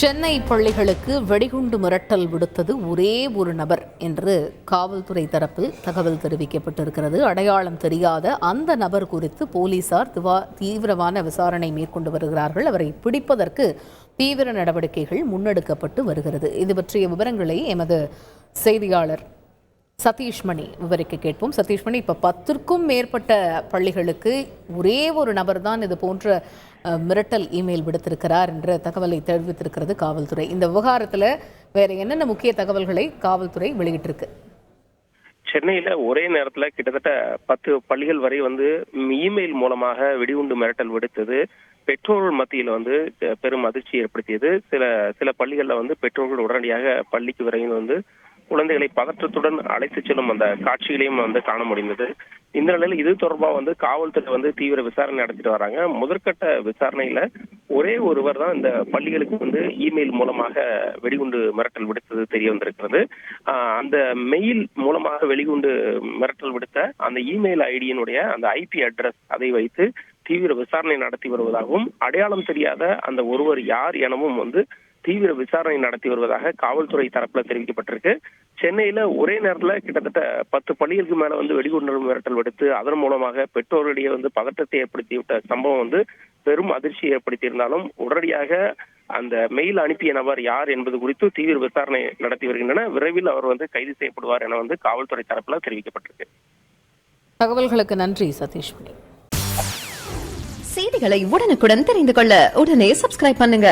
சென்னை பள்ளிகளுக்கு வெடிகுண்டு மிரட்டல் விடுத்தது ஒரே ஒரு நபர் என்று காவல்துறை தரப்பில் தகவல் தெரிவிக்கப்பட்டிருக்கிறது. அடையாளம் தெரியாத அந்த நபர் குறித்து போலீசார் தீவிரமான விசாரணை மேற்கொண்டு வருகிறார்கள். அவரை பிடிப்பதற்கு தீவிர நடவடிக்கைகள் முன்னெடுக்கப்பட்டு வருகிறது. இது பற்றிய விவரங்களை எமது செய்தியாளர் சதீஷ்மணி விவரிக்க கேட்போம். சதீஷ்மணி, இப்போ 10க்கும் மேற்பட்ட பள்ளிகளுக்கு ஒரே ஒரு நபர் தான் இது போன்ற மிரட்டல் இமெயில் விடுத்திருக்கிறார் என்ற தகவலை தெரிவித்திருக்கிறது காவல்துறை. இந்த விவகாரத்தில் வேற என்னென்ன முக்கிய தகவல்களை காவல்துறை வெளியிட்டிருக்கு? சென்னையில ஒரே நேரத்துல கிட்டத்தட்ட 10 பள்ளிகள் வரை இமெயில் மூலமாக வெடிகுண்டு மிரட்டல் விடுத்தது பெற்றோர்கள் மத்தியில் பெரும் அதிர்ச்சி ஏற்படுத்தியது. சில பள்ளிகள்ல பெற்றோர்கள் உடனடியாக பள்ளிக்கு விரைந்து குழந்தைகளை பதற்றத்துடன் அழைத்து செல்லும் அந்த காட்சிகளையும் காண முடிந்தது. இந்த நிலையில் இது தொடர்பாக காவல்துறை தீவிர விசாரணை நடத்திட்டு வராங்க. முதற்கட்ட விசாரணையில ஒரே ஒருவர் தான் இந்த பள்ளிகளுக்கு இமெயில் மூலமாக வெடிகுண்டு மிரட்டல் விடுத்தது தெரிய வந்திருக்கிறது. அந்த மெயில் மூலமாக வெடிகுண்டு மிரட்டல் விடுத்த அந்த இமெயில் ஐடியினுடைய அந்த ஐபி அட்ரஸ் அதை வைத்து தீவிர விசாரணை நடத்தி வருவதாகவும், அடையாளம் தெரியாத அந்த ஒருவர் யார் எனவும் தீவிர விசாரணை நடத்தி வருவதாக காவல்துறை தரப்புல தெரிவிக்கப்பட்டிருக்கு. சென்னையில ஒரே நேரத்துல கிட்டத்தட்ட 10 பள்ளிகளுக்கு மேல வெடிகுண்டு மிரட்டல் விடுத்து அதன் மூலமாக பெற்றோரிடையே பதற்றத்தை ஏற்படுத்திவிட்ட சம்பவம் பெரும் அதிர்ச்சி ஏற்படுத்தியிருந்தாலும், உடனடியாக அந்த மெயில் அனுப்பிய நபர் யார் என்பது குறித்து தீவிர விசாரணை நடத்தி வருகின்றன. விரைவில் அவர் கைது செய்யப்படுவார் என காவல்துறை தரப்புல தெரிவிக்கப்பட்டிருக்கு. தகவல்களுக்கு நன்றி சதீஷ்மணி. செய்திகளை உடனுக்குடன் தெரிந்து கொள்ள உடனே சப்ஸ்கிரைப் பண்ணுங்க.